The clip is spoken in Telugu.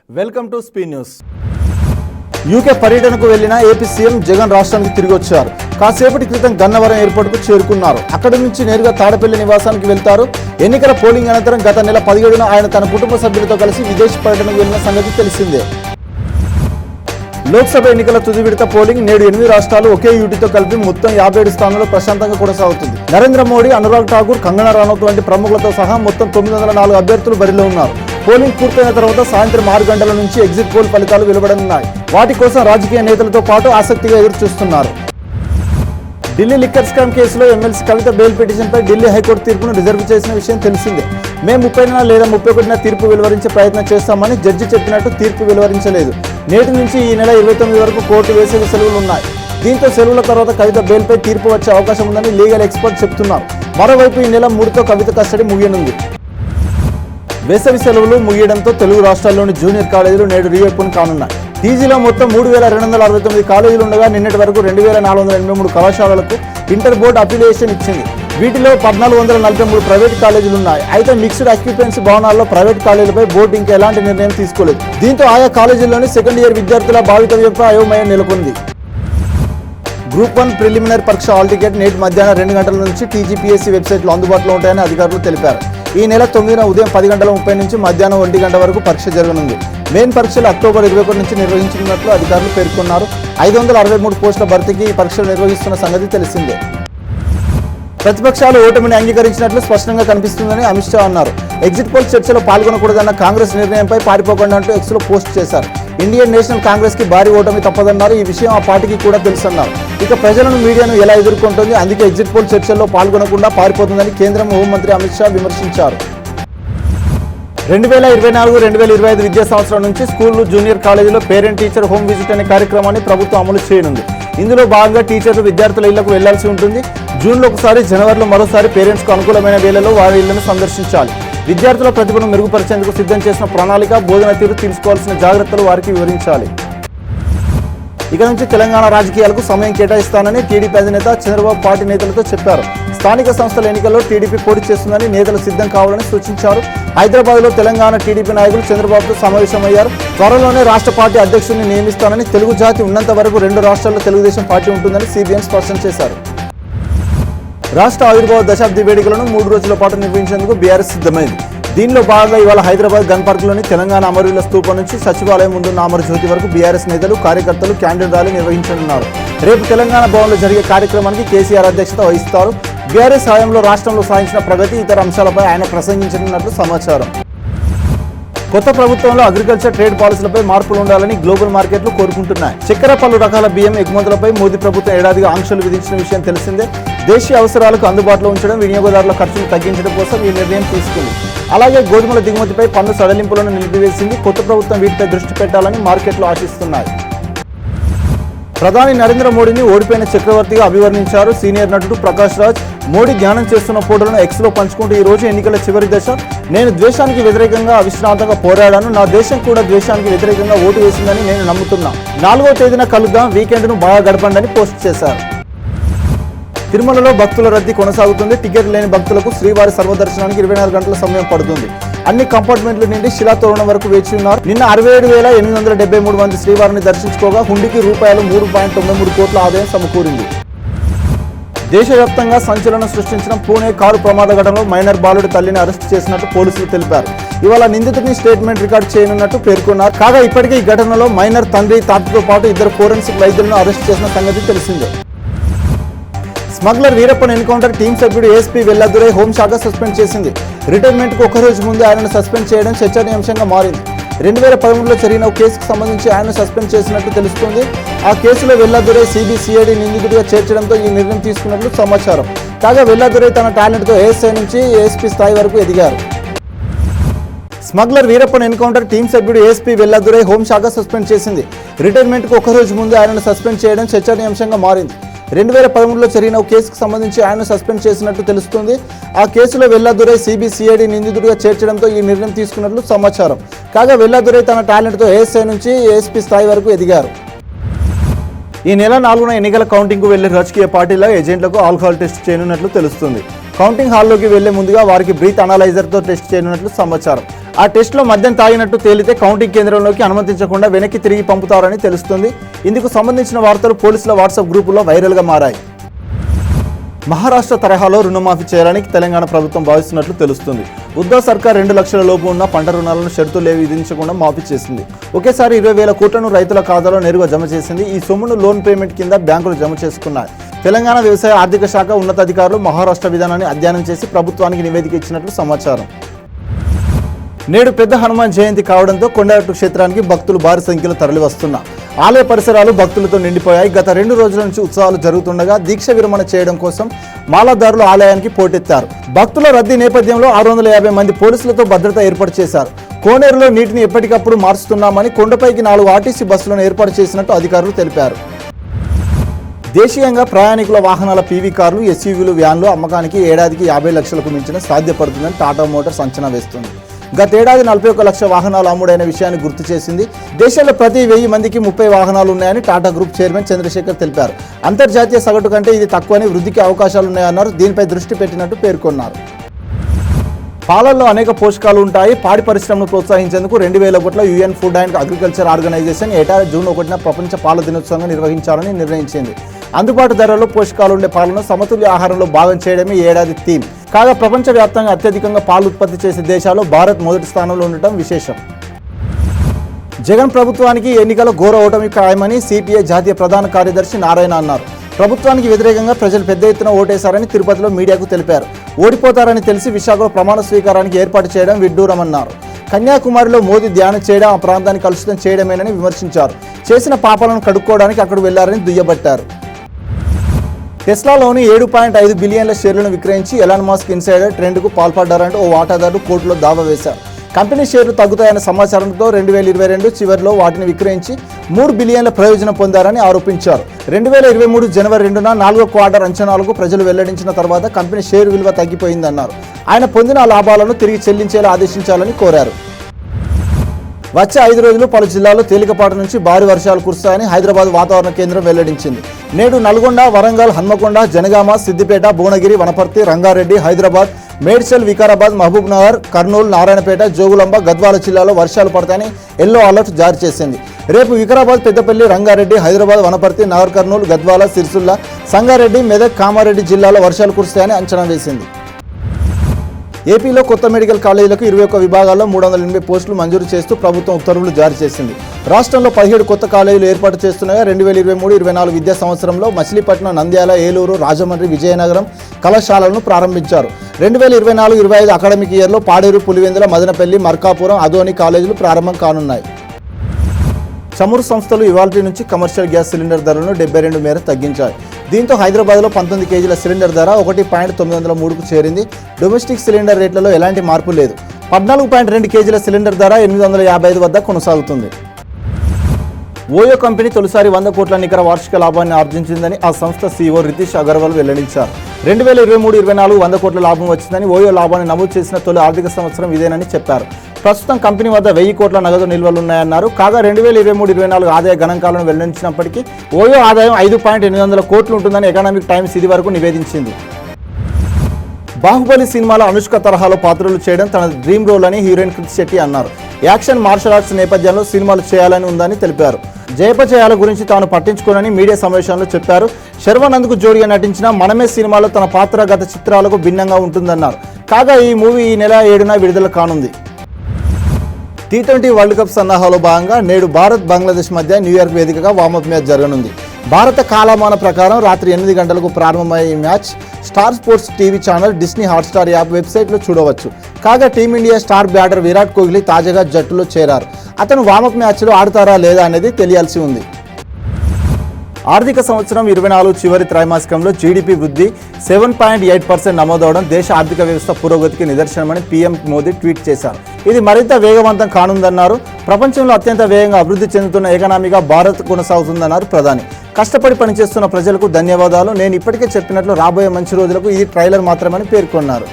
వెల్కమ్ టు స్పీ న్యూస్. యూకే పర్యటనకు వెళ్లిన ఏపీ సీఎం జగన్ రాష్ట్రానికి తిరిగి వచ్చారు. కాసేపటి క్రితం గన్నవరం ఎయిర్పోర్టుకు చేరుకున్నారు. అక్కడి నుంచి నేరుగా తాడపల్లి నివాసానికి వెళ్తారు. ఎన్నికల పోలింగ్ అనంతరం గత నెల 17న ఆయన తన కుటుంబ సభ్యులతో కలిసి విదేశీ పర్యటనకు వెళ్లిన సంగతి తెలిసిందే. లోక్సభ ఎన్నికల తుది విడత పోలింగ్ నేడు 8 రాష్ట్రాలు ఒకే యూటీతో కలిపి మొత్తం 57 స్థానాల్లో ప్రశాంతంగా కొనసాగుతుంది. నరేంద్ర మోడీ, అనురాగ్ ఠాకూర్, కంగనా రనౌత్ వంటి ప్రముఖులతో సహా మొత్తం 904 అభ్యర్థులు బరిలో ఉన్నారు. పోలింగ్ పూర్తయిన తర్వాత సాయంత్రం 6 గంటల నుంచి ఎగ్జిట్ పోల్ ఫలితాలు వెలువడనున్నాయి. వాటి కోసం రాజకీయ నేతలతో పాటు ఆసక్తిగా ఎదురు చూస్తున్నారు. ఢిల్లీ లిక్కర్ స్కామ్ కేసులో ఎమ్మెల్సీ కవిత బెయిల్ పిటిషన్పై ఢిల్లీ హైకోర్టు తీర్పును రిజర్వ్ చేసిన విషయం తెలిసిందే. మే 30న లేదా 31న తీర్పు వెలువరించే ప్రయత్నం చేస్తామని జడ్జి చెప్పినట్టు తీర్పు వెలువరించలేదు. నేటి నుంచి ఈ నెల 29 వరకు కోర్టు వేసవి సెలవులు ఉన్నాయి. దీంతో సెలవుల తర్వాత కవిత బెయిల్పై తీర్పు వచ్చే అవకాశం ఉందని లీగల్ ఎక్స్పర్ట్ చెబుతున్నారు. మరోవైపు ఈ నెల 3తో కవిత కస్టడీ ముగియనుంది. వేసవి సెలవులు ముగియడంతో తెలుగు రాష్ట్రాల్లోని జూనియర్ కాలేజీలు నేడు రీఓపెన్ కానున్నాయి. టీజీలో మొత్తం 3269 కాలేజీలు ఉండగా నిన్నటి వరకు 2483 కళాశాలలకు ఇంటర్ బోర్డు అఫిలియేషన్ ఇచ్చింది. వీటిలో 1443 ప్రైవేట్ కాలేజీలు ఉన్నాయి. అయితే మిక్స్డ్ ఆక్యుపెన్సీ భవనాల్లో ప్రైవేట్ కాలేజీలపై బోర్డు ఇంకా ఎలాంటి నిర్ణయం తీసుకోలేదు. దీంతో ఆయా కాలేజీల్లోని సెకండ్ ఇయర్ విద్యార్థుల భావితవ్యంపై అయోమయం నెలకొంది. గ్రూప్ 1 ప్రిలిమినరీ పరీక్ష హాల్ టికెట్ నేటి మధ్యాహ్నం 2 గంటల నుంచి టీజీపీఎస్సీ వెబ్సైట్లో అందుబాటులో ఉంటాయని అధికారులు తెలిపారు. ఈ నెల 9న ఉదయం 10:30 నుంచి మధ్యాహ్నం 1 గంట వరకు పరీక్ష జరగనుంది. మెయిన్ పరీక్షలు అక్టోబర్ 21 నుంచి నిర్వహించనున్నట్లు అధికారులు పేర్కొన్నారు. 563 పోస్టుల భర్తీకి ఈ పరీక్షలు నిర్వహిస్తున్న సంగతి తెలిసిందే. ప్రతిపక్షాలు ఓటమిని అంగీకరించినట్లు స్పష్టంగా కనిపిస్తుందని అమిత్ షా అన్నారు. ఎగ్జిట్ పోల్ చర్చలో పాల్గొనకూడదన్న కాంగ్రెస్ నిర్ణయంపై పారిపోకుండా అంటూ ఎక్స్లో పోస్ట్ చేశారు. ఇండియన్ నేషనల్ కాంగ్రెస్ కి భారీ ఓటమి తప్పదన్నారు. ఈ విషయం ఆ పార్టీకి కూడా తెలుసన్నారు. ఇక ప్రజలను మీడియాను ఎలా ఎదుర్కొంటుంది, అందుకే ఎగ్జిట్ పోల్ చర్చల్లో పాల్గొనకుండా పారిపోతుందని కేంద్రం హోంమంత్రి అమిత్ షా విమర్శించారు. 2024-2025 విద్యా సంవత్సరం నుంచి స్కూళ్లు, జూనియర్ కాలేజీలో పేరెంట్ టీచర్ హోమ్ విజిట్ అనే కార్యక్రమాన్ని ప్రభుత్వం అమలు చేయనుంది. ఇందులో భాగంగా టీచర్లు విద్యార్థుల ఇళ్లకు వెళ్లాల్సి ఉంటుంది. జూన్లో ఒకసారి, జనవరిలో మరోసారి పేరెంట్స్కు అనుకూలమైన వేళలో వారి ఇళ్లను సందర్శించాలి. విద్యార్థుల ప్రతిభను మెరుగుపరిచేందుకు సిద్ధం చేసిన ప్రణాళిక, బోధన తీరు, తీసుకోవాల్సిన జాగ్రత్తలు వారికి వివరించాలి. ఇక నుంచి తెలంగాణ రాజకీయాలకు సమయం కేటాయిస్తానని టీడీపీ అధినేత చంద్రబాబు పార్టీ నేతలతో చెప్పారు. స్థానిక సంస్థల ఎన్నికల్లో టీడీపీ పోటీ చేస్తుందని నేతలు సిద్ధం కావాలని సూచించారు. హైదరాబాద్లో తెలంగాణ టీడీపీ నాయకులు చంద్రబాబుతో సమావేశమయ్యారు. త్వరలోనే రాష్ట్ర పార్టీ అధ్యక్షుడిని నియమిస్తానని, తెలుగు జాతి ఉన్నంత వరకు 2 రాష్ట్రాల్లో తెలుగుదేశం పార్టీ ఉంటుందని సిబిఎన్ స్పష్టం చేశారు. రాష్ట్ర ఆవిర్భావ దశాబ్ది వేడుకలను 3 రోజుల పాటు నిర్వహించేందుకు బీఆర్ఎస్ సిద్ధమైంది. దీనిలో భాగంగా ఇవాళ హైదరాబాద్ గన్ పార్క్లోని తెలంగాణ అమరవీరుల స్తూపం నుంచి సచివాలయం ముందున్న అమరజ్యోతి వరకు బీఆర్ఎస్ నేతలు, కార్యకర్తలు క్యాండిల్ ర్యాలీ నిర్వహించనున్నారు. రేపు తెలంగాణ భవన్లో జరిగే కార్యక్రమానికి కేసీఆర్ అధ్యక్షత వహిస్తారు. బీఆర్ఎస్ హయాంలో రాష్ట్రంలో సాధించిన ప్రగతి, ఇతర అంశాలపై ఆయన ప్రసంగించనున్నట్లు సమాచారం. కొత్త ప్రభుత్వంలో అగ్రికల్చర్ ట్రేడ్ పాలసీలపై మార్పులు ఉండాలని గ్లోబల్ మార్కెట్లు కోరుకుంటున్నాయి. చక్కెర, పలు రకాల బియ్యం ఎగుమతులపై మోదీ ప్రభుత్వం ఏడాదిగా ఆంక్షలు విధించిన విషయం తెలిసిందే. దేశీయ అవసరాలకు అందుబాటులో ఉంచడం, వినియోగదారుల ఖర్చులు తగ్గించడం కోసం ఈ నిర్ణయం తీసుకుంది. అలాగే గోధుమల దిగుమతిపై పన్ను సడలింపులను నిలిపివేసింది. కొత్త ప్రభుత్వం వీటిపై దృష్టి పెట్టాలని మార్కెట్లు ఆశిస్తున్నాయి. ప్రధాని నరేంద్ర మోడీని ఓడిపోయిన చక్రవర్తిగా అభివర్ణించారు సీనియర్ నటుడు ప్రకాష్ రాజ్. మోడీ ధ్యానం చేస్తున్న ఫోటోలను ఎక్స్లో పంచుకుంటూ ఈ రోజు ఎన్నికల చివరి దశ. నేను ద్వేషానికి వ్యతిరేకంగా అవిశ్రాంతంగా పోరాడాను. నా దేశం కూడా ద్వేషానికి వ్యతిరేకంగా ఓటు వేసిందని నేను నమ్ముతున్నా. 4వ తేదీన కలుద్దాం, వీకెండ్ను బాగా గడపండి పోస్ట్ చేశారు. తిరుమలలో భక్తుల రద్దీ కొనసాగుతుంది. టికెట్ లేని భక్తులకు శ్రీవారి సర్వదర్శనానికి 24 గంటల సమయం పడుతుంది. అన్ని కంపార్ట్మెంట్ల నుండి శిలాతోరణం వరకు వేచి ఉన్నారు. నిన్న 67,873 మంది శ్రీవారిని దర్శించుకోగా హుండీకి రూపాయలు 3.93 కోట్ల ఆదాయం సమకూరింది. దేశవ్యాప్తంగా సంచలనం సృష్టించిన పూణే కారు ప్రమాద ఘటనలో మైనర్ బాలుడి తల్లిని అరెస్టు చేసినట్టు పోలీసులు తెలిపారు. ఇవాళ నిందితుడిని స్టేట్మెంట్ రికార్డు చేయనున్నట్టు పేర్కొన్నారు. కాగా ఇప్పటికే ఈ ఘటనలో మైనర్ తండ్రి, తాతతో పాటు 2 ఫోరెన్సిక్ వైద్యులను అరెస్టు చేసిన సంగతి తెలిసిందే. స్మగ్లర్ వీరప్పన్ ఎన్కౌంటర్ టీం సభ్యుడు ఏఎస్పీ వెల్లాదురై హోంశాఖ సస్పెండ్ చేసింది. రిటైర్మెంట్కు 1 రోజు ముందే ఆయనను సస్పెండ్ చేయడం చర్చనీయాంశంగా మారింది. 2013లో జరిగిన ఒక కేసుకు సంబంధించి ఆయనను సస్పెండ్ చేసినట్టు తెలుస్తుంది. ఆ కేసులో వెల్లాదురై సిబిసిఐడి నిందితుడిగా చేర్చడంతో ఈ నిర్ణయం తీసుకున్నట్లు సమాచారం. కాగా వెల్లాదురై తన టాలెంట్తో ఏఎస్ఐ నుంచి ఏఎస్పీ స్థాయి వరకు ఎదిగారు. స్మగ్లర్ వీరప్పన్ ఎన్కౌంటర్ టీం సభ్యుడు ఏఎస్పీ వెల్లాదురై హోంశాఖ సస్పెండ్ చేసింది. రిటైర్మెంట్కు 1 రోజు ముందే ఆయనను సస్పెండ్ చేయడం చర్చనీయాంశంగా మారింది. 2013లో జరిగిన ఒక కేసుకు సంబంధించి ఆయన సస్పెండ్ చేసినట్టు తెలుస్తుంది. ఆ కేసులో వెల్లాదురై సిబిసిఐడి నిందితుడిగా చేర్చడంతో ఈ నిర్ణయం తీసుకున్నట్లు సమాచారం. కాగా వెల్లాదురై తన టాలెంట్తో ఏఎస్ఐ నుంచి ఏఎస్పీ స్థాయి వరకు ఎదిగారు. ఈ నెల 4న ఎన్నికల కౌంటింగ్కు వెళ్లే రాజకీయ పార్టీల ఏజెంట్లకు ఆల్కహాల్ టెస్ట్ చేయనున్నట్లు తెలుస్తుంది. కౌంటింగ్ హాల్లోకి వెళ్లే ముందుగా వారికి బ్రీత్ అనలైజర్తో టెస్ట్ చేయనున్నట్లు సమాచారం. ఆ టెస్ట్లో మద్యం తాగినట్టు తేలితే కౌంటింగ్ కేంద్రంలోకి అనుమతించకుండా వెనక్కి తిరిగి పంపుతారని తెలుస్తుంది. ఇందుకు సంబంధించిన వార్తలు పోలీసుల వాట్సాప్ గ్రూపులో వైరల్గా మారాయి. మహారాష్ట్ర తరహాలో రుణమాఫీ చేయడానికి తెలంగాణ ప్రభుత్వం భావిస్తున్నట్లు తెలుస్తుంది. ఉద్ధవ్ సర్కార్ 2 లక్షల లోపు ఉన్న పంట రుణాలను షరతులేవి విధించకుండా మాఫీ చేసింది. ఒకేసారి 20,000 కోట్లను రైతుల ఖాతాలో నేరుగా జమ చేసింది. ఈ సొమ్మును లోన్ పేమెంట్ కింద బ్యాంకులు జమ చేసుకున్నాయి. తెలంగాణ వ్యవసాయ ఆర్థిక శాఖ ఉన్నతాధికారులు మహారాష్ట్ర విధానాన్ని అధ్యయనం చేసి ప్రభుత్వానికి నివేదిక ఇచ్చినట్లు సమాచారం. నేడు పెద్ద హనుమాన్ జయంతి కావడంతో కొండగట్టు క్షేత్రానికి భక్తులు భారీ సంఖ్యలో తరలివస్తున్నారు. ఆలయ పరిసరాలు భక్తులతో నిండిపోయాయి. గత 2 రోజుల నుంచి ఉత్సవాలు జరుగుతుండగా దీక్ష విరమణ చేయడం కోసం మాలాదారులు ఆలయానికి పోటెత్తారు. భక్తుల రద్దీ నేపథ్యంలో 650 మంది పోలీసులతో భద్రత ఏర్పాటు చేశారు. కోనేరులో నీటిని ఎప్పటికప్పుడు మార్చుతున్నామని కొండపైకి 4 ఆర్టీసీ బస్సులను ఏర్పాటు చేసినట్టు అధికారులు తెలిపారు. దేశీయంగా ప్రయాణికుల వాహనాల పీవీ కార్లు, ఎస్యూవీలు, వ్యాన్లు అమ్మకానికి ఏడాదికి 50 లక్షలకు మించిన సాధ్యపడుతుందని టాటా మోటార్స్ అంచనా వేస్తుంది. గతేడాది 41 లక్షల వాహనాలు అమ్ముడైన విషయాన్ని గుర్తు చేసింది. దేశంలో ప్రతి 1000 మందికి 30 వాహనాలు ఉన్నాయని టాటా గ్రూప్ చైర్మన్ చంద్రశేఖర్ తెలిపారు. అంతర్జాతీయ సగటు కంటే ఇది తక్కువని, వృద్ధికి అవకాశాలున్నాయన్నారు. దీనిపై దృష్టి పెట్టినట్టు పేర్కొన్నారు. పాలల్లో అనేక పోషకాలు ఉంటాయి. పాడి పరిశ్రమను ప్రోత్సహించేందుకు 2,000 కోట్ల UN Food and Agriculture Organization ఏటా జూన్ 1న ప్రపంచ పాల దినోత్సవంగా నిర్వహించాలని నిర్ణయించింది. అందుబాటు ధరలో పోషకాలుండే పాలను సమతుల్య ఆహారంలో భాగం చేయడమే ఏడాది థీమ్. కాగా ప్రపంచవ్యాప్తంగా అత్యధికంగా పాలు ఉత్పత్తి చేసే దేశాల్లో భారత్ మొదటి స్థానంలో ఉండటం విశేషం. జగన్ ప్రభుత్వానికి ఎన్నికల ఘోర ఓటమి ఖాయమని సిపిఐ జాతీయ ప్రధాన కార్యదర్శి నారాయణ అన్నారు. ప్రభుత్వానికి వ్యతిరేకంగా ప్రజలు పెద్ద ఎత్తున ఓటేశారని తిరుపతిలో మీడియాకు తెలిపారు. ఓడిపోతారని తెలిసి విశాఖలో ప్రమాణ స్వీకారానికి ఏర్పాటు చేయడం విడ్డూరమన్నారు. కన్యాకుమారిలో మోదీ ధ్యానం చేయడం ఆ ప్రాంతాన్ని కలుషితం చేయడమేనని విమర్శించారు. చేసిన పాపాలను కడుక్కోవడానికి అక్కడ వెళ్లారని దుయ్యబట్టారు. టెస్లాలోని 7.5 బిలియన్ల షేర్లను విక్రయించి ఎలాన్ మస్క్ ఇన్సైడర్ ట్రెండ్కు పాల్పడ్డారంటూ ఓ వాటాదారులు కోర్టులో దావా వేశారు. కంపెనీ షేర్లు తగ్గుతాయన్న సమాచారంతో 2022 చివరిలో వాటిని విక్రయించి 3 బిలియన్ల ప్రయోజనం పొందారని ఆరోపించారు. 2023 జనవరి 2న 4వ క్వార్టర్ అంచనాలకు ప్రజలు వెల్లడించిన తర్వాత కంపెనీ షేరు విలువ తగ్గిపోయిందన్నారు. ఆయన పొందిన లాభాలను తిరిగి చెల్లించేలా ఆదేశించాలని కోరారు. వచ్చే 5 రోజులు పలు జిల్లాల్లో తేలికపాటి నుంచి భారీ వర్షాలు కురుస్తాయని హైదరాబాద్ వాతావరణ కేంద్రం వెల్లడించింది. నేడు నల్గొండ, వరంగల్, హన్మకొండ, జనగామ, సిద్దిపేట, భువనగిరి, వనపర్తి, రంగారెడ్డి, హైదరాబాద్, మేడ్చల్, వికారాబాద్, మహబూబ్ నగర్, కర్నూలు, నారాయణపేట, జోగులాంబ, గద్వాల జిల్లాలో వర్షాలు పడతాయని ఎల్లో అలర్ట్ జారీ చేసింది. రేపు వికారాబాద్, పెద్దపల్లి, రంగారెడ్డి, హైదరాబాద్, వనపర్తి, నాగర్ కర్నూలు, గద్వాల, సిరిసిల్ల, సంగారెడ్డి, మెదక్, కామారెడ్డి జిల్లాలో వర్షాలు కురుస్తాయని అంచనా వేసింది. ఏపీలో కొత్త మెడికల్ కాలేజీలకు 21 విభాగాల్లో 380 పోస్టులు మంజూరు చేస్తూ ప్రభుత్వం ఉత్తర్వులు జారీ చేసింది. రాష్ట్రంలో 17 కొత్త కాలేజీలు ఏర్పాటు చేస్తున్నాయి. 2023-24 విద్యా సంవత్సరంలో మచిలీపట్నం, నంద్యాల, ఏలూరు, రాజమండ్రి, విజయనగరం కళాశాలలను ప్రారంభించారు. 2024-25 అకాడమిక్ ఇయర్లో పాడేరు, పులివెందుల, మదనపల్లి, మార్కాపురం, అదోని కాలేజీలు ప్రారంభం కానున్నాయి. చమురు సంస్థలు ఇవాల్టి నుంచి కమర్షియల్ గ్యాస్ సిలిండర్ ధరలను 72 మేర తగ్గించాయి. దీంతో హైదరాబాద్లో 19 కేజీల సిలిండర్ ధర 1.903కు చేరింది. డొమెస్టిక్ సిలిండర్ రేట్లలో ఎలాంటి మార్పు లేదు. 14.2 కేజీల సిలిండర్ ధర 855 వద్ద కొనసాగుతుంది. ఓయో కంపెనీ తొలిసారి 100 కోట్ల నికర వార్షిక లాభాన్ని ఆర్జించిందని ఆ సంస్థ సీఈఓ రితీష్ అగర్వాల్ వెల్లడించారు. 2023-24 100 కోట్ల లాభం వచ్చిందని, ఓయో లాభాన్ని నమోదు చేసిన తొలి ఆర్థిక సంవత్సరం ఇదేనని చెప్పారు. ప్రస్తుతం కంపెనీ వద్ద 1000 కోట్ల నగదు నిల్వలున్నాయన్నారు. కాగా 2023-24 ఆదాయ గణాంకాలను వెల్లడించినప్పటికీ ఓయో ఆదాయం 5.800 కోట్లు ఉంటుందని ఎకనామిక్ టైమ్స్ ఇది వరకు నివేదించింది. బాహుబలి సినిమాలో అనుష్క తరహాలో పాత్రలు చేయడం తన డ్రీమ్ రోల్ అని హీరోయిన్ కృతి శెట్టి అన్నారు. యాక్షన్, మార్షల్ ఆర్ట్స్ నేపథ్యంలో సినిమాలు చేయాలని ఉందని తెలిపారు. జయపజయాల గురించి తాను పట్టించుకోనని మీడియా సమావేశంలో చెప్పారు. శర్వానంద్కు జోడిగా నటించిన మనమే సినిమాలో తన పాత్ర గత చిత్రాలకు భిన్నంగా ఉంటుందన్నారు. కాగా ఈ మూవీ ఈ నెల 7న విడుదల కానుంది. T20 వరల్డ్ కప్ సన్నాహాలో భాగంగా నేడు భారత్, బంగ్లాదేశ్ మధ్య న్యూయార్క్ వేదికగా వార్మప్ మ్యాచ్ జరగనుంది. భారత కాలమాన ప్రకారం రాత్రి 8 గంటలకు ప్రారంభమయ్యే ఈ match star sports TV channel, Disney Hotstar app వెబ్సైట్లో చూడవచ్చు. కాగా team India star batter Virat Kohli తాజాగా జట్టులో చేరారు. అతను వార్మప్ మ్యాచ్లో ఆడతారా లేదా అనేది తెలియాల్సి ఉంది. ఆర్థిక సంవత్సరం 24 చివరి త్రైమాసికంలో జీడీపీ వృద్ధి 7.8% నమోదవడం దేశ ఆర్థిక వ్యవస్థ పురోగతికి నిదర్శనమని పీఎం మోదీ ట్వీట్ చేశారు. ఇది మరింత వేగవంతం కానుందన్నారు. ప్రపంచంలో అత్యంత వేగంగా అభివృద్ధి చెందుతున్న ఎకనామీగా భారత్ కొనసాగుతుందన్నారు ప్రధాని. కష్టపడి పనిచేస్తున్న ప్రజలకు ధన్యవాదాలు. నేను ఇప్పటికే చెప్పినట్లు రాబోయే మంచి రోజులకు ఇది ట్రైలర్ మాత్రమని పేర్కొన్నారు.